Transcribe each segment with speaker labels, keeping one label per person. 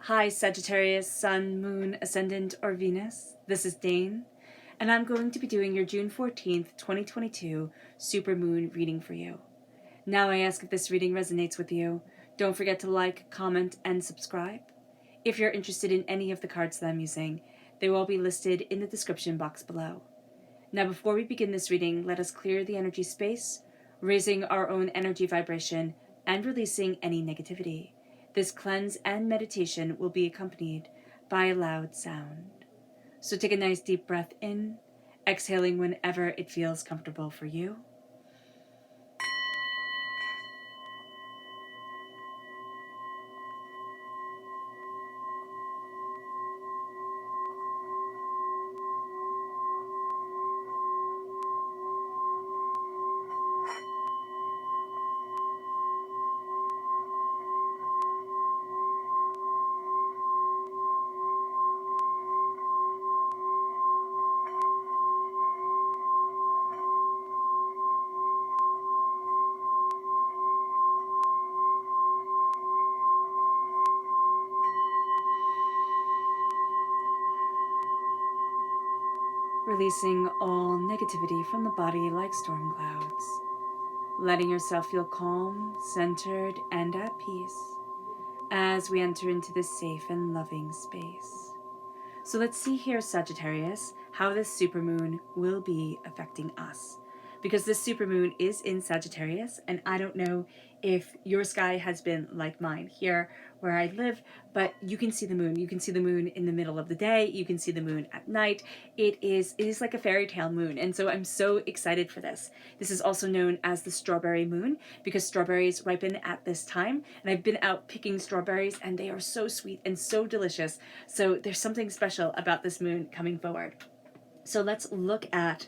Speaker 1: Hi Sagittarius, Sun, Moon, Ascendant, or Venus. This is Dane, and I'm going to be doing your June 14th, 2022 Supermoon reading for you. Now I ask if this reading resonates with you, don't forget to like, comment, and subscribe. If you're interested in any of the cards that I'm using, they will all be listed in the description box below. Now before we begin this reading, let us clear the energy space, raising our own energy vibration and releasing any negativity. This cleanse and meditation will be accompanied by a loud sound. So take a nice deep breath in, exhaling whenever it feels comfortable for you. Releasing all negativity from the body like storm clouds. Letting yourself feel calm, centered, and at peace as we enter into this safe and loving space. So let's see here, Sagittarius, how this supermoon will be affecting us. Because this supermoon is in Sagittarius, and I don't know if your sky has been like mine here where I live, but you can see the moon. You can see the moon in the middle of the day. You can see the moon at night. It is like a fairy tale moon, and so I'm so excited for this. This is also known as the strawberry moon because strawberries ripen at this time, and I've been out picking strawberries, and they are so sweet and so delicious. So there's something special about this moon coming forward. So let's look at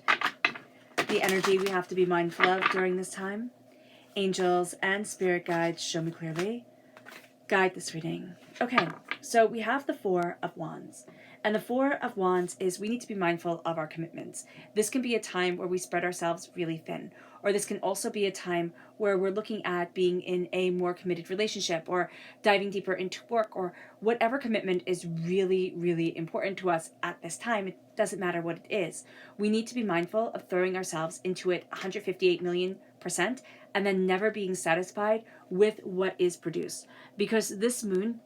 Speaker 1: the energy we have to be mindful of during this time. Angels and spirit guides, show me clearly. Guide this reading. Okay, so we have the Four of Wands. And the Four of Wands is we need to be mindful of our commitments. This can be a time where we spread ourselves really thin. Or this can also be a time where we're looking at being in a more committed relationship or diving deeper into work or whatever commitment is really, really important to us at this time. It doesn't matter what it is. We need to be mindful of throwing ourselves into it 158 million% and then never being satisfied with what is produced. Because this moon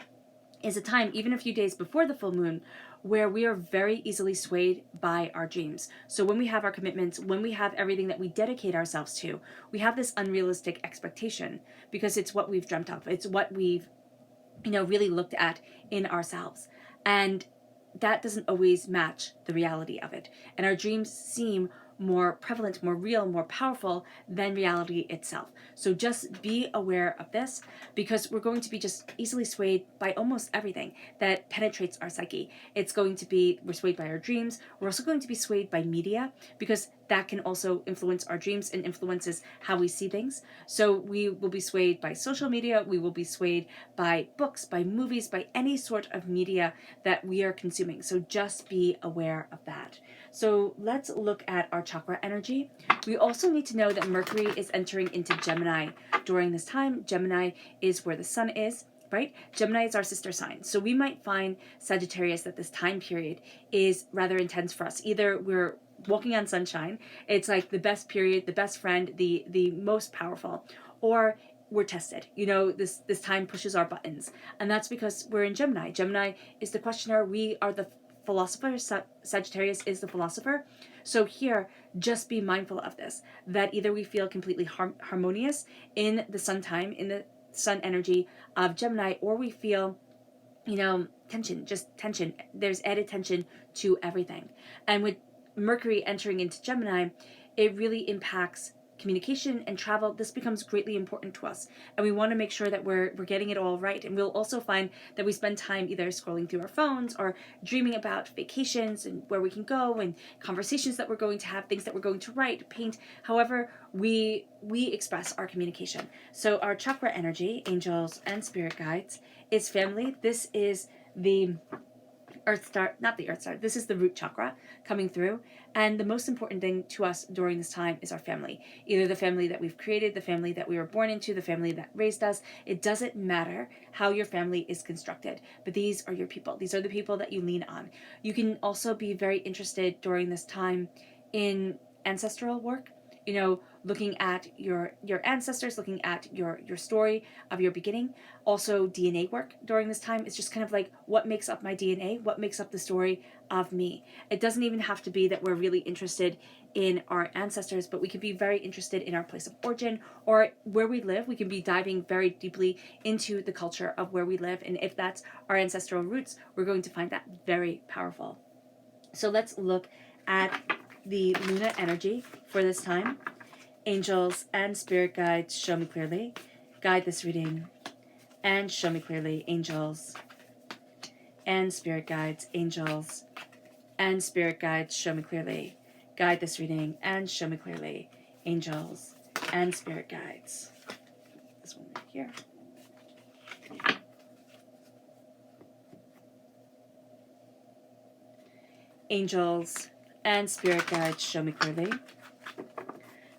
Speaker 1: is a time, even a few days before the full moon, where we are very easily swayed by our dreams. So when we have our commitments, when we have everything that we dedicate ourselves to, we have this unrealistic expectation because it's what we've dreamt of. It's what we've, really looked at in ourselves. And that doesn't always match the reality of it. And our dreams seem more prevalent, more real, more powerful than reality itself. So just be aware of this because we're going to be just easily swayed by almost everything that penetrates our psyche. We're swayed by our dreams. We're also going to be swayed by media because that can also influence our dreams and influences how we see things. So we will be swayed by social media. We will be swayed by books, by movies, by any sort of media that we are consuming. So just be aware of that. So let's look at our chakra energy. We also need to know that Mercury is entering into Gemini during this time. Gemini is where the sun is, right? Gemini is our sister sign. So we might find, Sagittarius, that this time period is rather intense for us. Either we're walking on sunshine, it's like the best period, the best friend, the most powerful, or we're tested. This time pushes our buttons. And that's because we're in Gemini. Gemini is the questioner. We are the philosopher. Sagittarius is the philosopher. So here, just be mindful of this, that either we feel completely harmonious in the sun time, in the sun energy of Gemini, or we feel, tension, just tension. There's added tension to everything. And with Mercury entering into Gemini, it really impacts communication and travel. This becomes greatly important to us, and we want to make sure that we're getting it all right. And we'll also find that we spend time either scrolling through our phones or dreaming about vacations and where we can go and conversations that we're going to have, things that we're going to write, paint, however we express our communication. So our chakra energy, angels and spirit guides, is family. This is the Earth Star, not the Earth Star, this is the root chakra coming through. And the most important thing to us during this time is our family. Either the family that we've created, the family that we were born into, the family that raised us. It doesn't matter how your family is constructed, but these are your people. These are the people that you lean on. You can also be very interested during this time in ancestral work, you know, looking at your ancestors, looking at your story of your beginning. Also DNA work during this time is just kind of like, what makes up my DNA, what makes up the story of me. It doesn't even have to be that we're really interested in our ancestors, but we can be very interested in our place of origin or where we live. We can be diving very deeply into the culture of where we live, and if that's our ancestral roots, we're going to find that very powerful. So let's look at the Luna energy for this time. Angels and spirit guides, show me clearly. Guide this reading and show me clearly. Angels and spirit guides, angels and spirit guides, show me clearly. Guide this reading and show me clearly. Angels and spirit guides. This one right here. Angels and spirit guides, show me clearly.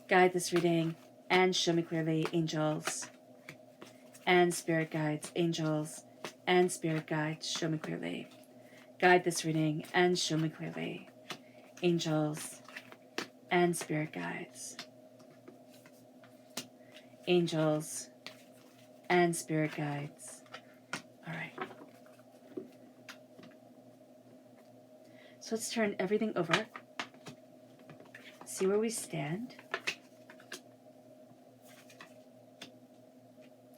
Speaker 1: Guide this reading and show me clearly. Angels and spirit guides, angels and spirit guides, show me clearly. Guide this reading and show me clearly. Angels and spirit guides, angels and spirit guides. All right. So let's turn everything over. See where we stand.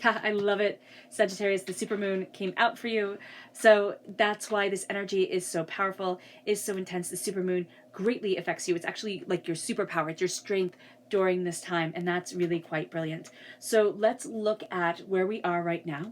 Speaker 1: I love it. Sagittarius, the supermoon came out for you. So that's why this energy is so powerful, is so intense. The supermoon greatly affects you. It's actually like your superpower. It's your strength during this time. And that's really quite brilliant. So let's look at where we are right now.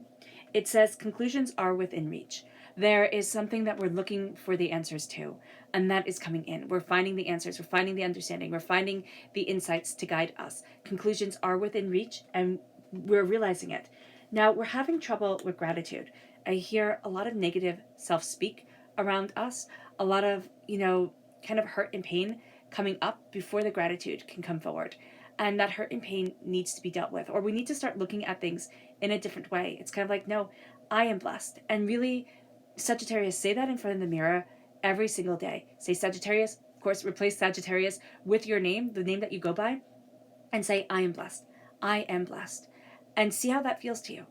Speaker 1: It says conclusions are within reach. There is something that we're looking for the answers to, and that is coming in. We're finding the answers. We're finding the understanding. We're finding the insights to guide us. Conclusions are within reach, and we're realizing it. Now, we're having trouble with gratitude. I hear a lot of negative self-speak around us, a lot of, kind of hurt and pain coming up before the gratitude can come forward. And that hurt and pain needs to be dealt with, or we need to start looking at things in a different way. It's kind of like, no, I am blessed. And really, Sagittarius, say that in front of the mirror every single day. Say Sagittarius, of course, replace Sagittarius with your name, the name that you go by, and say, I am blessed. I am blessed. And see how that feels to you.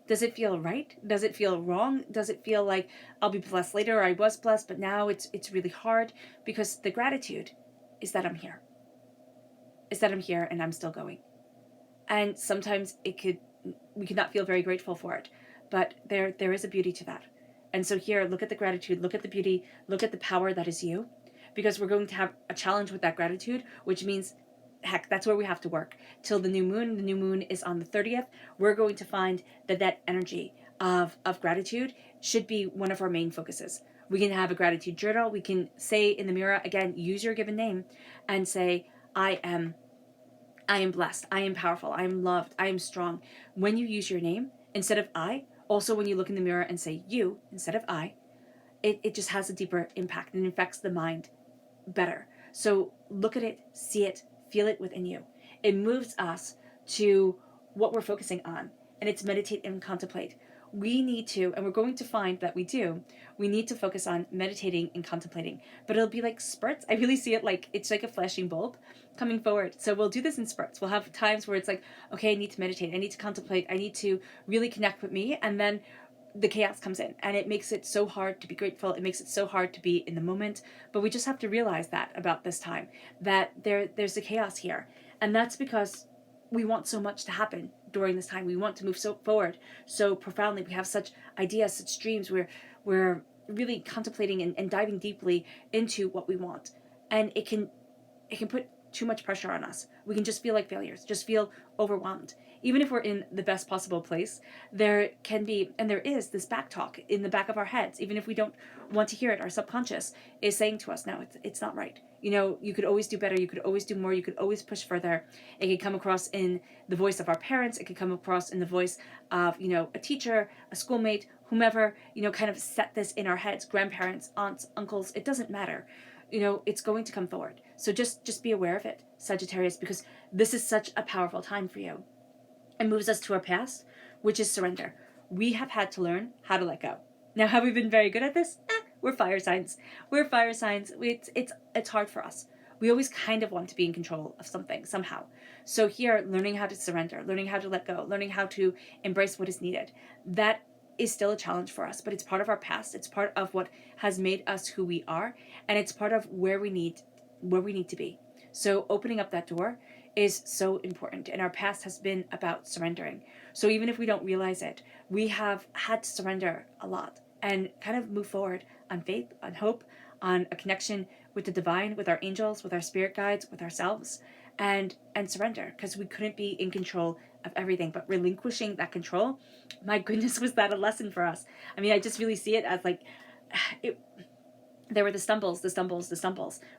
Speaker 1: Does it feel right? Does it feel wrong? Does it feel like I'll be blessed later, or I was blessed, but now it's really hard? Because the gratitude is that I'm here. Is that I'm here and I'm still going. And sometimes we could not feel very grateful for it, but there is a beauty to that. And so here, look at the gratitude, look at the beauty, look at the power that is you, because we're going to have a challenge with that gratitude, which means, heck, that's where we have to work. Till the new moon. The new moon is on the 30th. We're going to find that energy of gratitude should be one of our main focuses. We can have a gratitude journal. We can say in the mirror, again, use your given name and say, I am blessed. I am powerful. I am loved. I am strong. When you use your name instead of I, also when you look in the mirror and say you instead of I, it just has a deeper impact and affects the mind better. So look at it, see it, feel it within you. It moves us to what we're focusing on, and it's meditate and contemplate. We need to, and we're going to find that we need to focus on meditating and contemplating, but it'll be like spurts. I really see it like, it's like a flashing bulb coming forward. So we'll do this in spurts. We'll have times where it's like, okay, I need to meditate, I need to contemplate, I need to really connect with me, and then the chaos comes in, and it makes it so hard to be grateful. It makes it so hard to be in the moment. But we just have to realize that about this time, that there's a chaos here. And that's because we want so much to happen during this time. We want to move so forward so profoundly. We have such ideas, such dreams. We're really contemplating and diving deeply into what we want. And it can put too much pressure on us. We can just feel like failures, just feel overwhelmed. Even if we're in the best possible place, there can be, and there is, this back talk in the back of our heads. Even if we don't want to hear it, our subconscious is saying to us, no, it's not right. You could always do better. You could always do more. You could always push further. It could come across in the voice of our parents. It could come across in the voice of, a teacher, a schoolmate, whomever, kind of set this in our heads, grandparents, aunts, uncles, it doesn't matter. It's going to come forward. So just be aware of it, Sagittarius, because this is such a powerful time for you. It moves us to our past, which is surrender. We have had to learn how to let go. Now, have we been very good at this? We're fire signs. We're fire signs. It's hard for us. We always kind of want to be in control of something somehow. So here, learning how to surrender, learning how to let go, learning how to embrace what is needed, that is still a challenge for us, but it's part of our past. It's part of what has made us who we are, and it's part of where we need to be. So opening up that door is so important, and our past has been about surrendering. So even if we don't realize it, we have had to surrender a lot and kind of move forward on faith, on hope, on a connection with the divine, with our angels, with our spirit guides, with ourselves, and surrender, because we couldn't be in control of everything. But relinquishing that control, my goodness, was that a lesson for us. I mean, I just really see it as like there were the stumbles.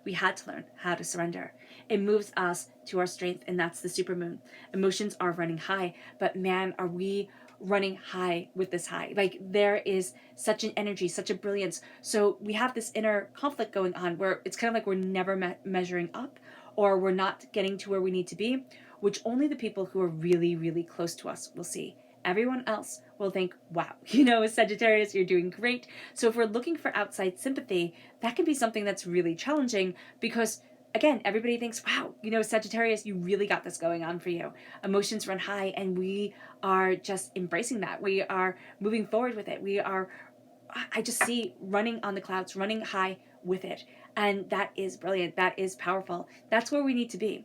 Speaker 1: We had to learn how to surrender. It moves us to our strength, and that's the supermoon. Emotions are running high, but man, are we running high with this high. Like, there is such an energy, such a brilliance. So we have this inner conflict going on where it's kind of like we're never measuring up, or we're not getting to where we need to be, which only the people who are really, really close to us will see. Everyone else will think, wow, Sagittarius, you're doing great. So if we're looking for outside sympathy, that can be something that's really challenging, because again, everybody thinks, wow, Sagittarius, you really got this going on for you. Emotions run high, and we are just embracing that. We are moving forward with it. I just see running on the clouds, running high with it. And that is brilliant. That is powerful. That's where we need to be.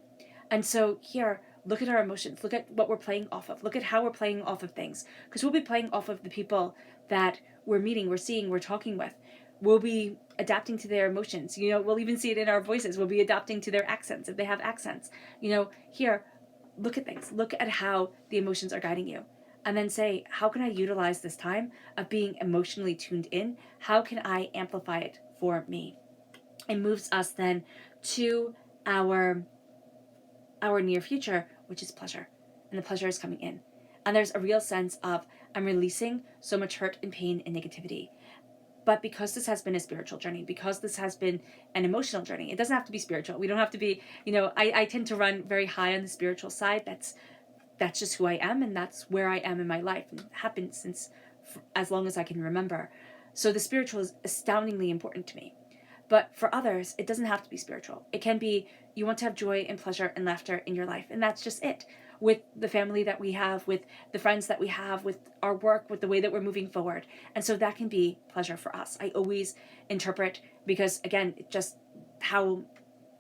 Speaker 1: And so here, look at our emotions. Look at what we're playing off of. Look at how we're playing off of things. Because we'll be playing off of the people that we're meeting, we're seeing, we're talking with. We'll be adapting to their emotions. We'll even see it in our voices. We'll be adapting to their accents if they have accents. Here, look at things. Look at how the emotions are guiding you. And then say, how can I utilize this time of being emotionally tuned in? How can I amplify it for me? It moves us then to our near future, which is pleasure. And the pleasure is coming in. And there's a real sense of, I'm releasing so much hurt and pain and negativity. But because this has been a spiritual journey, because this has been an emotional journey, it doesn't have to be spiritual. We don't have to be, I tend to run very high on the spiritual side. That's just who I am, and that's where I am in my life. And it happened since as long as I can remember. So the spiritual is astoundingly important to me. But for others, it doesn't have to be spiritual. It can be, you want to have joy and pleasure and laughter in your life, and that's just it. With the family that we have, with the friends that we have, with our work, with the way that we're moving forward. And so that can be pleasure for us. I always interpret, because again, just how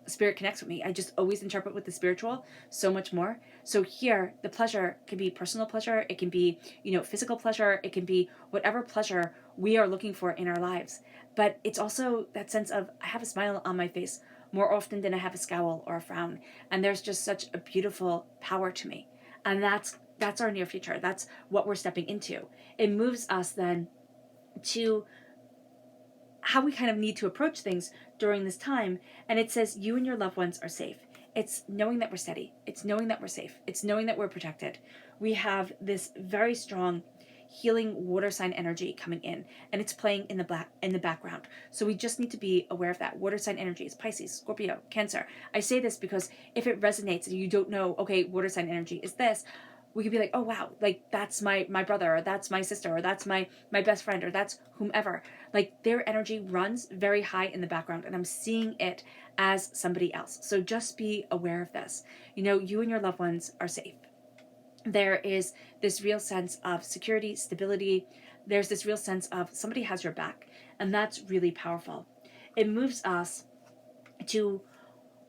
Speaker 1: spirit connects with me. I just always interpret with the spiritual so much more. So here, the pleasure can be personal pleasure. It can be, physical pleasure. It can be whatever pleasure we are looking for in our lives. But it's also that sense of, I have a smile on my face more often than I have a scowl or a frown. And there's just such a beautiful power to me. And that's our near future. That's what we're stepping into. It moves us then to how we kind of need to approach things during this time. And it says, you and your loved ones are safe. It's knowing that we're steady. It's knowing that we're safe. It's knowing that we're protected. We have this very strong healing water sign energy coming in, and it's playing in the background. So we just need to be aware of that. Water sign energy is Pisces, Scorpio, Cancer. I say this because if it resonates and you don't know, okay, water sign energy is this, we could be like, oh wow, like that's my brother, or that's my sister, or that's my best friend, or that's whomever. Like, their energy runs very high in the background, and I'm seeing it as somebody else. So just be aware of this. You and your loved ones are safe. There is this real sense of security, stability. There's this real sense of somebody has your back, and that's really powerful. It moves us to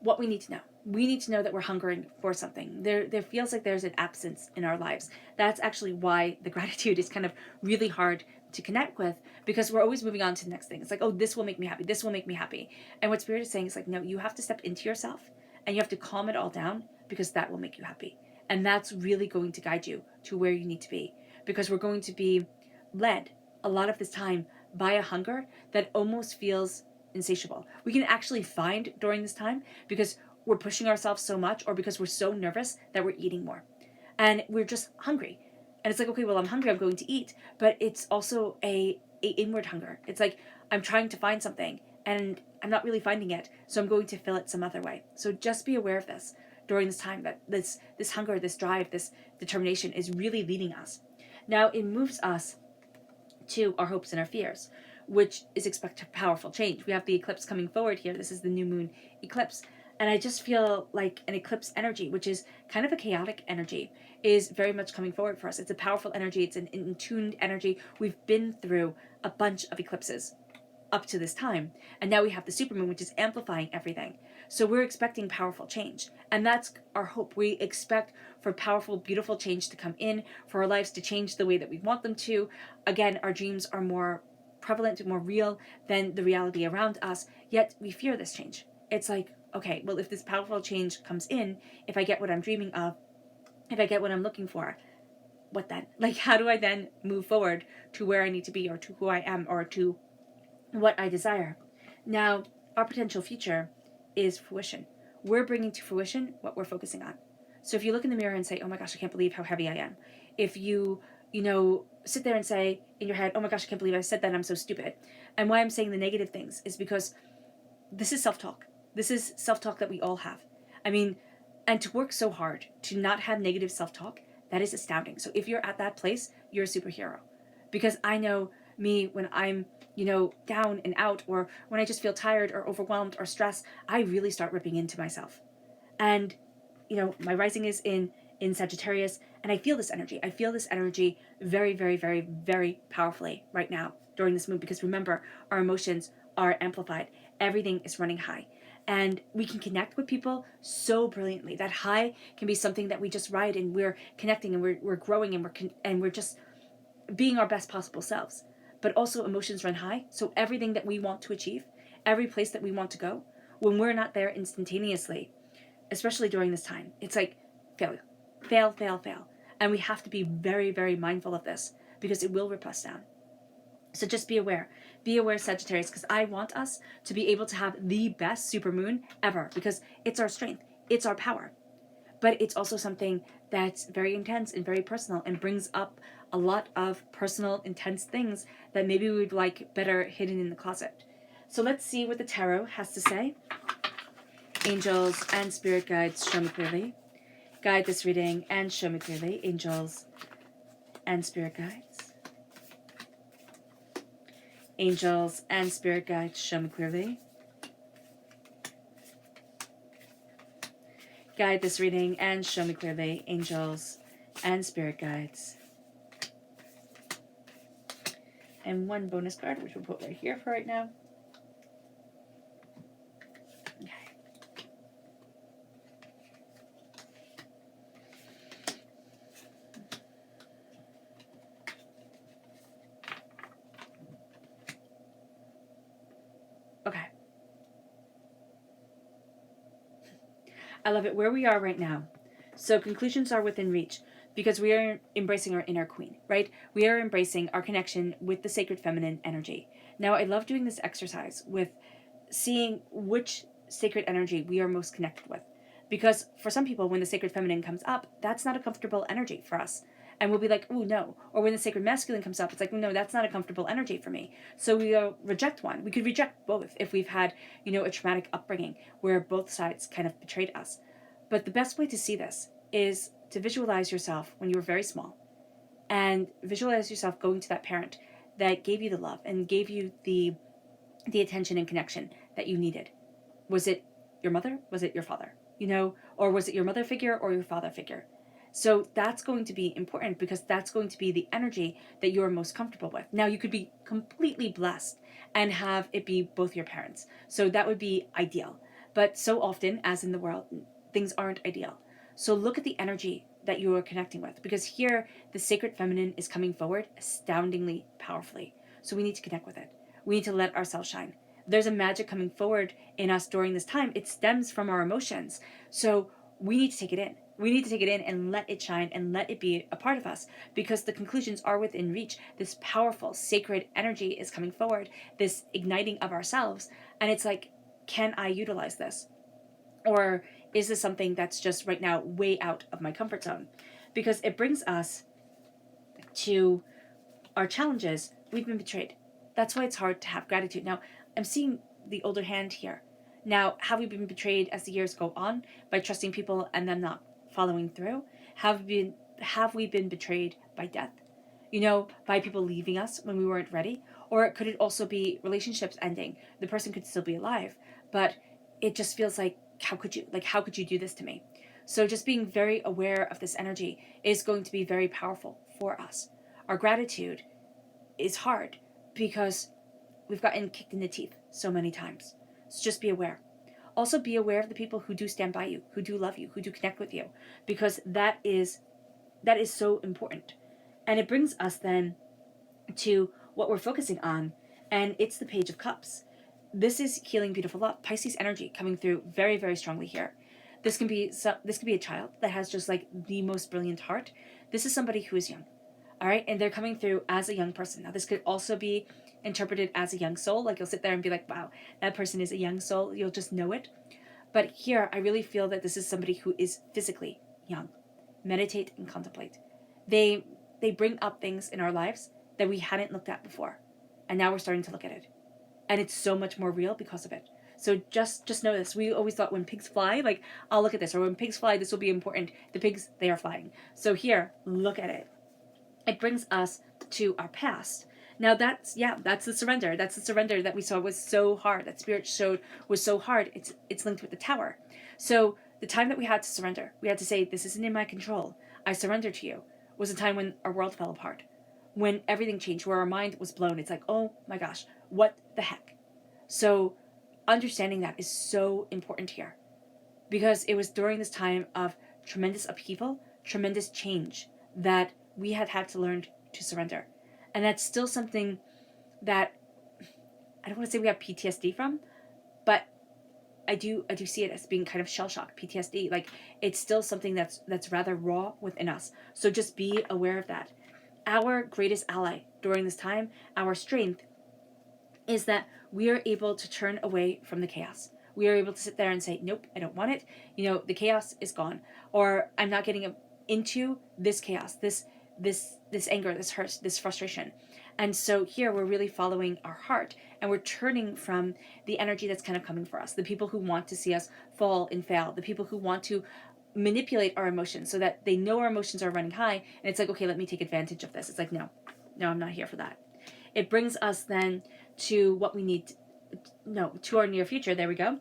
Speaker 1: what we need to know. We need to know that we're hungering for something. There feels like there's an absence in our lives. That's actually why the gratitude is kind of really hard to connect with, because we're always moving on to the next thing. It's like, oh, this will make me happy. This will make me happy. And what Spirit is saying is like, no, you have to step into yourself, and you have to calm it all down, because that will make you happy. And that's really going to guide you to where you need to be, because we're going to be led a lot of this time by a hunger that almost feels insatiable. We can actually find during this time because we're pushing ourselves so much, or because we're so nervous that we're eating more. And we're just hungry. And it's like, okay, well, I'm hungry, I'm going to eat. But it's also a inward hunger. It's like, I'm trying to find something and I'm not really finding it, so I'm going to fill it some other way. So just be aware of this during this time, that this hunger, this drive, this determination is really leading us. Now it moves us to our hopes and our fears, which is expect powerful change. We have the eclipse coming forward here. This is the new moon eclipse. And I just feel like an eclipse energy, which is kind of a chaotic energy, is very much coming forward for us. It's a powerful energy. It's an in-tuned energy. We've been through a bunch of eclipses up to this time. And now we have the supermoon, which is amplifying everything. So we're expecting powerful change. And that's our hope. We expect for powerful, beautiful change to come in, for our lives to change the way that we want them to. Again, our dreams are more prevalent, more real than the reality around us, yet we fear this change. It's like, okay, well, if this powerful change comes in, if I get what I'm dreaming of, if I get what I'm looking for, what then? Like, how do I then move forward to where I need to be, or to who I am, or to what I desire? Now, our potential future is fruition. We're bringing to fruition what we're focusing on. So if you look in the mirror and say, oh my gosh, I can't believe how heavy I am. If you sit there and say in your head, oh my gosh, I can't believe I said that, I'm so stupid. And why I'm saying the negative things is because this is self-talk. This is self-talk that we all have. I mean, and to work so hard to not have negative self-talk, that is astounding. So if you're at that place, you're a superhero. Because I know me, when I'm, down and out, or when I just feel tired or overwhelmed or stressed, I really start ripping into myself. And, my rising is in Sagittarius, and I feel this energy. I feel this energy very, very, very, very powerfully right now during this moon, because remember, our emotions are amplified. Everything is running high. And we can connect with people so brilliantly. That high can be something that we just ride, and we're connecting, and we're growing, and we're just being our best possible selves. But also emotions run high, so everything that we want to achieve, every place that we want to go, when we're not there instantaneously, especially during this time, it's like failure. Fail, fail, fail. And we have to be very, very mindful of this, because it will rip us down. So just be aware. Be aware, Sagittarius, because I want us to be able to have the best supermoon ever, because it's our strength. It's our power. But it's also something that's very intense and very personal, and brings up a lot of personal, intense things that maybe we'd like better hidden in the closet. So let's see what the tarot has to say. Angels and spirit guides, show me clearly. Guide this reading and show me clearly. Angels and spirit guides. Angels and spirit guides, show me clearly. Guide this reading and show me clearly. Angels and spirit guides. And one bonus card, which we'll put right here for right now. Okay. I love it. Where we are right now. So conclusions are within reach, because we are embracing our inner queen, right? We are embracing our connection with the sacred feminine energy. Now, I love doing this exercise with seeing which sacred energy we are most connected with. Because for some people, when the sacred feminine comes up, that's not a comfortable energy for us. And we'll be like, oh, no. Or when the sacred masculine comes up, it's like, oh, no, that's not a comfortable energy for me. So we reject one. We could reject both if we've had, a traumatic upbringing where both sides kind of betrayed us. But the best way to see this is to visualize yourself when you were very small, and visualize yourself going to that parent that gave you the love and gave you the attention and connection that you needed. Was it your mother? Was it your father? Or was it your mother figure or your father figure? So that's going to be important, because that's going to be the energy that you're most comfortable with. Now, you could be completely blessed and have it be both your parents. So that would be ideal. But so often, as in the world, things aren't ideal. So look at the energy that you are connecting with, because here the sacred feminine is coming forward astoundingly powerfully. So we need to connect with it. We need to let ourselves shine. There's a magic coming forward in us during this time. It stems from our emotions. So we need to take it in. We need to take it in and let it shine and let it be a part of us, because the conclusions are within reach. This powerful sacred energy is coming forward, this igniting of ourselves. And it's like, can I utilize this? Or is this something that's just right now way out of my comfort zone? Because it brings us to our challenges, we've been betrayed. That's why it's hard to have gratitude. Now, I'm seeing the older hand here. Now, have we been betrayed as the years go on by trusting people and them not following through? Have we been betrayed by death? By people leaving us when we weren't ready? Or could it also be relationships ending? The person could still be alive, but it just feels like, how could you do this to me? So just being very aware of this energy is going to be very powerful for us. Our gratitude is hard because we've gotten kicked in the teeth so many times. So just be aware. Also be aware of the people who do stand by you, who do love you, who do connect with you, because that is so important. And it brings us then to what we're focusing on, and it's the Page of Cups. This is healing, beautiful love. Pisces energy coming through very, very strongly here. This can be a child that has just like the most brilliant heart. This is somebody who is young. All right. And they're coming through as a young person. Now, this could also be interpreted as a young soul. Like, you'll sit there and be like, wow, that person is a young soul. You'll just know it. But here, I really feel that this is somebody who is physically young. Meditate and contemplate. They bring up things in our lives that we hadn't looked at before. And now we're starting to look at it. And it's so much more real because of it. So just know this. We always thought when pigs fly, like, I'll look at this. Or when pigs fly, this will be important. The pigs, they are flying. So here, look at it. It brings us to our past. Now that's the surrender. That's the surrender that we saw was so hard. That Spirit showed was so hard. It's linked with the Tower. So the time that we had to surrender, we had to say, this isn't in my control. I surrender to you. Was a time when our world fell apart. When everything changed, where our mind was blown. It's like, oh my gosh, what the heck? So understanding that is so important here. Because it was during this time of tremendous upheaval, tremendous change, that we had to learn to surrender. And that's still something that I don't want to say we have PTSD from, but I do see it as being kind of shell shock, PTSD. Like, it's still something that's rather raw within us. So just be aware of that. Our greatest ally during this time, our strength, is that we are able to turn away from the chaos. We are able to sit there and say, nope, I don't want it. The chaos is gone. Or I'm not getting into this chaos, this anger, this hurt, this frustration. And so here we're really following our heart, and we're turning from the energy that's kind of coming for us, the people who want to see us fall and fail, the people who want to manipulate our emotions so that they know our emotions are running high, and it's like, okay, let me take advantage of this. It's like, no, I'm not here for that. It brings us then to what we need, to our near future. There we go.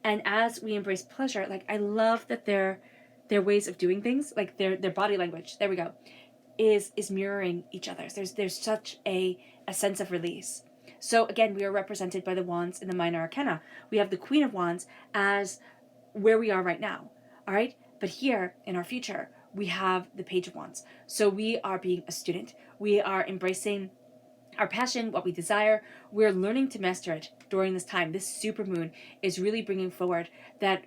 Speaker 1: And as we embrace pleasure, like, I love that their ways of doing things, like their body language, there we go, is mirroring each other's. There's such a sense of release. So again, we are represented by the wands in the minor arcana. We have the Queen of Wands as where we are right now. All right. But here in our future, we have the Page of Wands. So we are being a student. We are embracing our passion, what we desire. We're learning to master it during this time. This supermoon is really bringing forward that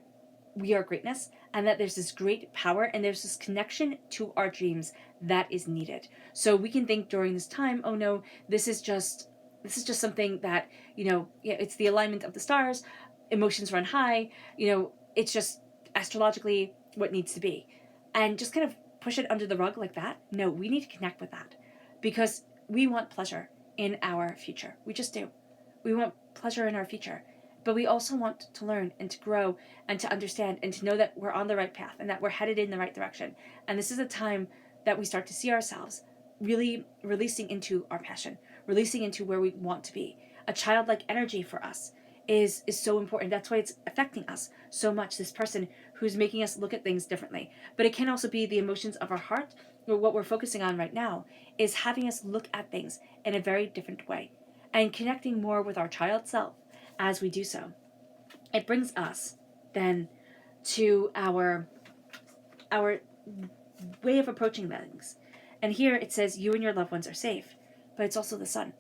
Speaker 1: we are greatness, and that there's this great power, and there's this connection to our dreams that is needed. So we can think during this time, oh no, this is just something that, it's the alignment of the stars, emotions run high, it's just astrologically what needs to be. And just kind of push it under the rug like that. No, we need to connect with that, because we want pleasure in our future. We just do. We want pleasure in our future. But we also want to learn and to grow and to understand and to know that we're on the right path and that we're headed in the right direction. And this is a time that we start to see ourselves really releasing into our passion, releasing into where we want to be. A childlike energy for us is so important. That's why it's affecting us so much, this person who's making us look at things differently. But it can also be the emotions of our heart, or what we're focusing on right now is having us look at things in a very different way and connecting more with our child self as we do so. It brings us then to our way of approaching things. And here it says you and your loved ones are safe, but it's also the sun.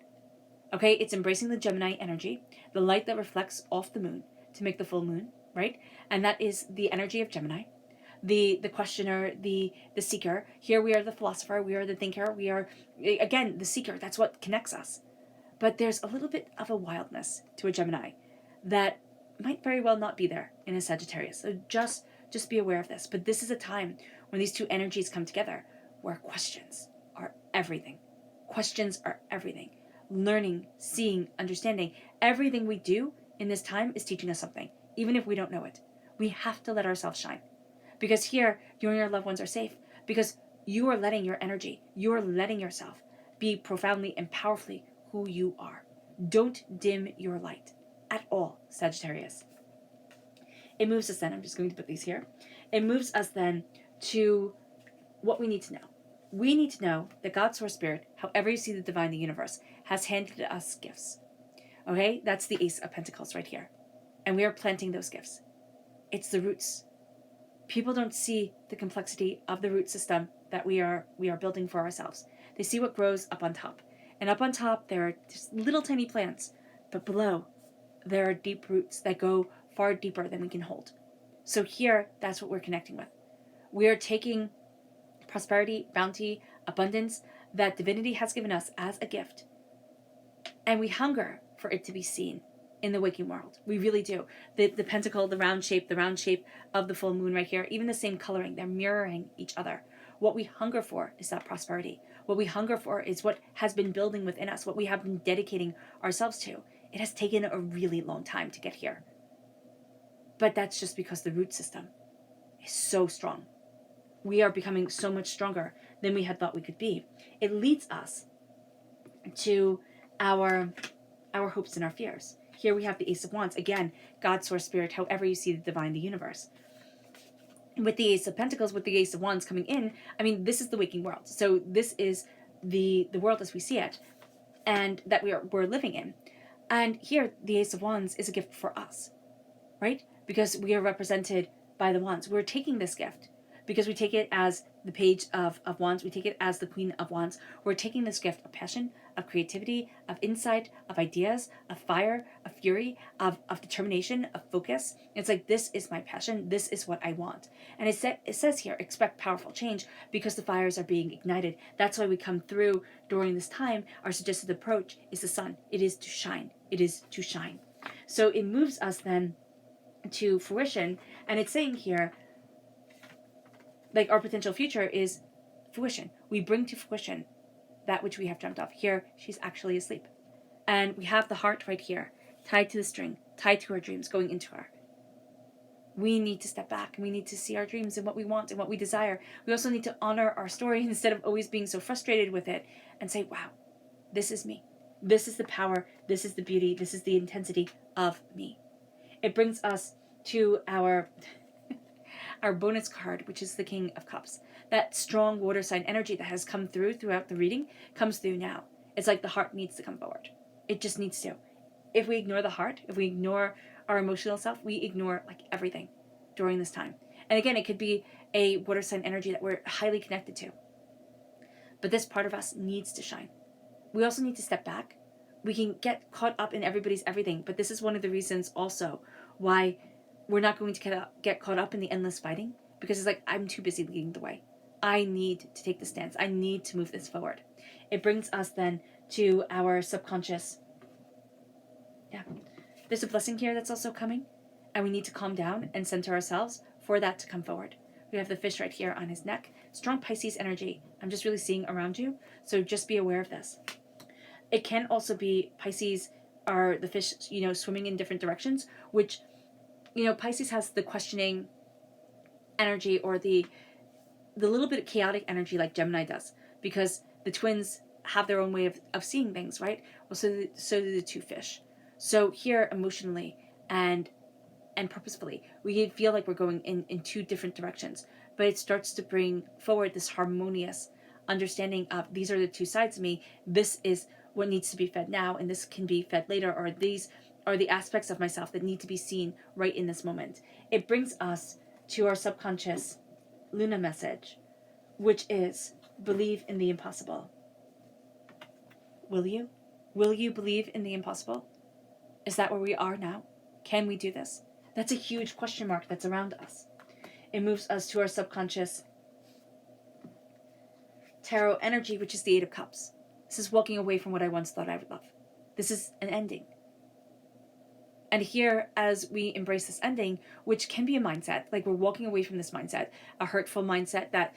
Speaker 1: Okay, it's embracing the Gemini energy, the light that reflects off the moon to make the full moon, right? And that is the energy of Gemini, the questioner, the seeker. Here we are the philosopher, we are the thinker, we are, again, the seeker. That's what connects us. But there's a little bit of a wildness to a Gemini that might very well not be there in a Sagittarius. So just be aware of this. But this is a time when these two energies come together where questions are everything. Questions are everything. Learning, seeing, understanding. Everything we do in this time is teaching us something, even if we don't know it. We have to let ourselves shine. Because here, you and your loved ones are safe. Because you are letting your energy, you are letting yourself be profoundly and powerfully who you are. Don't dim your light at all, Sagittarius. It moves us then, I'm just going to put these here. It moves us then to what we need to know. We need to know that God, Source, Spirit, however you see the divine, the universe, has handed us gifts. Okay? That's the Ace of Pentacles right here. And we are planting those gifts. It's the roots. People don't see the complexity of the root system that we are building for ourselves. They see what grows up on top. And up on top, there are just little tiny plants. But below, there are deep roots that go far deeper than we can hold. So here, that's what we're connecting with. We are taking prosperity, bounty, abundance that divinity has given us as a gift, and we hunger for it to be seen in the waking world. We really do. The pentacle, the round shape of the full moon right here, even the same coloring, they're mirroring each other. What we hunger for is that prosperity. What we hunger for is what has been building within us, what we have been dedicating ourselves to. It has taken a really long time to get here. But that's just because the root system is so strong. We are becoming so much stronger than we had thought we could be. It leads us to our hopes and our fears. Here we have the Ace of Wands. Again, God, Source, Spirit, however you see the divine, the universe. With the Ace of Pentacles, with the Ace of Wands coming in, I mean, this is the waking world. So this is the world as we see it, and that we're living in. And here, the Ace of Wands is a gift for us, right? Because we are represented by the Wands. We're taking this gift because we take it as the Page of Wands. We take it as the Queen of Wands. We're taking this gift of passion, of creativity, of insight, of ideas, of fire, of fury, of determination, of focus. It's like, this is my passion. This is what I want. And it says here, expect powerful change because the fires are being ignited. That's why we come through during this time. Our suggested approach is the sun. It is to shine. It is to shine. So it moves us then to fruition. And it's saying here, like, our potential future is fruition. We bring to fruition that which we have dreamt of. Here, she's actually asleep. And we have the heart right here, tied to the string, tied to our dreams, going into her. We need to step back and we need to see our dreams and what we want and what we desire. We also need to honor our story instead of always being so frustrated with it and say, wow, this is me. This is the power. This is the beauty. This is the intensity of me. It brings us to our bonus card, which is the King of Cups. That strong water sign energy that has come throughout the reading comes through now. It's like the heart needs to come forward. It just needs to. If we ignore the heart, if we ignore our emotional self, we ignore like everything during this time. And again, it could be a water sign energy that we're highly connected to. But this part of us needs to shine. We also need to step back. We can get caught up in everybody's everything, but this is one of the reasons also why we're not going to get caught up in the endless fighting, because it's like, I'm too busy leading the way. I need to take the stance. I need to move this forward. It brings us then to our subconscious. Yeah. There's a blessing here that's also coming, and we need to calm down and center ourselves for that to come forward. We have the fish right here on his neck. Strong Pisces energy. I'm just really seeing around you, so just be aware of this. It can also be Pisces are the fish, swimming in different directions, which, Pisces has the questioning energy or the little bit of chaotic energy like Gemini does, because the twins have their own way of seeing things, right? Well, so do the two fish. So here, emotionally and purposefully, we feel like we're going in two different directions, but it starts to bring forward this harmonious understanding of, these are the two sides of me. This is what needs to be fed now, and this can be fed later, or these are the aspects of myself that need to be seen right in this moment. It brings us to our subconscious Luna message, which is, believe in the impossible. Will you? Will you believe in the impossible? Is that where we are now? Can we do this? That's a huge question mark that's around us. It moves us to our subconscious tarot energy, which is the Eight of Cups. This is walking away from what I once thought I would love. This is an ending. And here, as we embrace this ending, which can be a mindset, like we're walking away from this mindset, a hurtful mindset that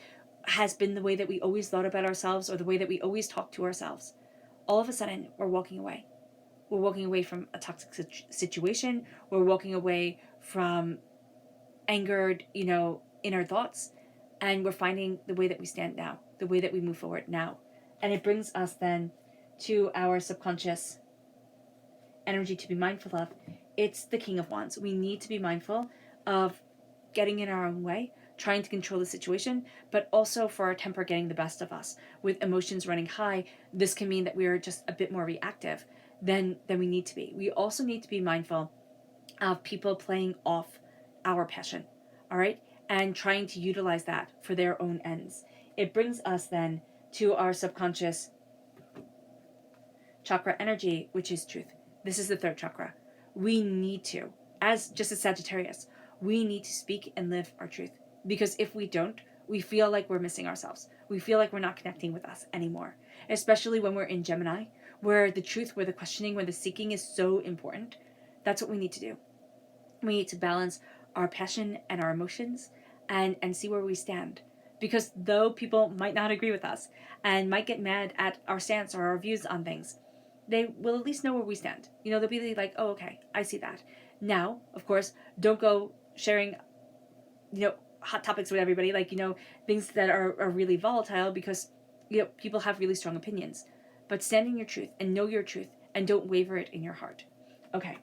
Speaker 1: has been the way that we always thought about ourselves or the way that we always talk to ourselves, all of a sudden we're walking away. We're walking away from a toxic situation. We're walking away from angered, inner thoughts. And we're finding the way that we stand now, the way that we move forward now. And it brings us then to our subconscious energy to be mindful of. It's the King of Wands. We need to be mindful of getting in our own way, trying to control the situation, but also for our temper getting the best of us. With emotions running high, this can mean that we are just a bit more reactive than we need to be. We also need to be mindful of people playing off our passion, all right, and trying to utilize that for their own ends. It brings us then to our subconscious chakra energy, which is truth. This is the third chakra. We need to, as Sagittarius, we need to speak and live our truth. Because if we don't, we feel like we're missing ourselves. We feel like we're not connecting with us anymore. Especially when we're in Gemini, where the truth, where the questioning, where the seeking is so important. That's what we need to do. We need to balance our passion and our emotions and see where we stand. Because though people might not agree with us and might get mad at our stance or our views on things, they will at least know where we stand. They'll be like, oh, okay, I see that. Now, of course, don't go sharing, hot topics with everybody, things that are really volatile, because, people have really strong opinions. But stand in your truth and know your truth and don't waver it in your heart. Okay.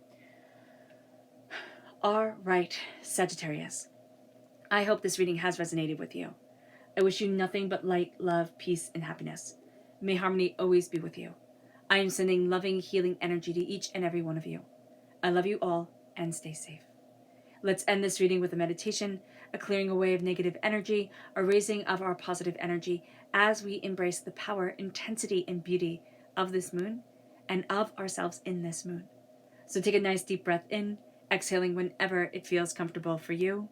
Speaker 1: All right, Sagittarius. I hope this reading has resonated with you. I wish you nothing but light, love, peace, and happiness. May harmony always be with you. I am sending loving, healing energy to each and every one of you. I love you all, and stay safe. Let's end this reading with a meditation, a clearing away of negative energy, a raising of our positive energy as we embrace the power, intensity, and beauty of this moon and of ourselves in this moon. So take a nice deep breath in, exhaling whenever it feels comfortable for you.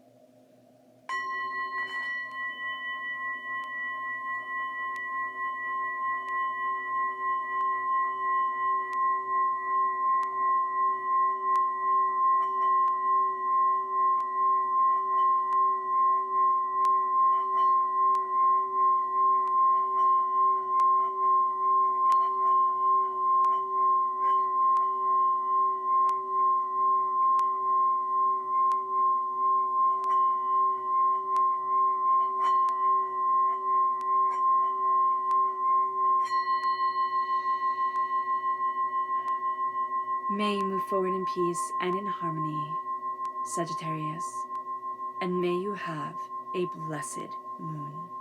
Speaker 1: May you move forward in peace and in harmony, Sagittarius, and may you have a blessed moon.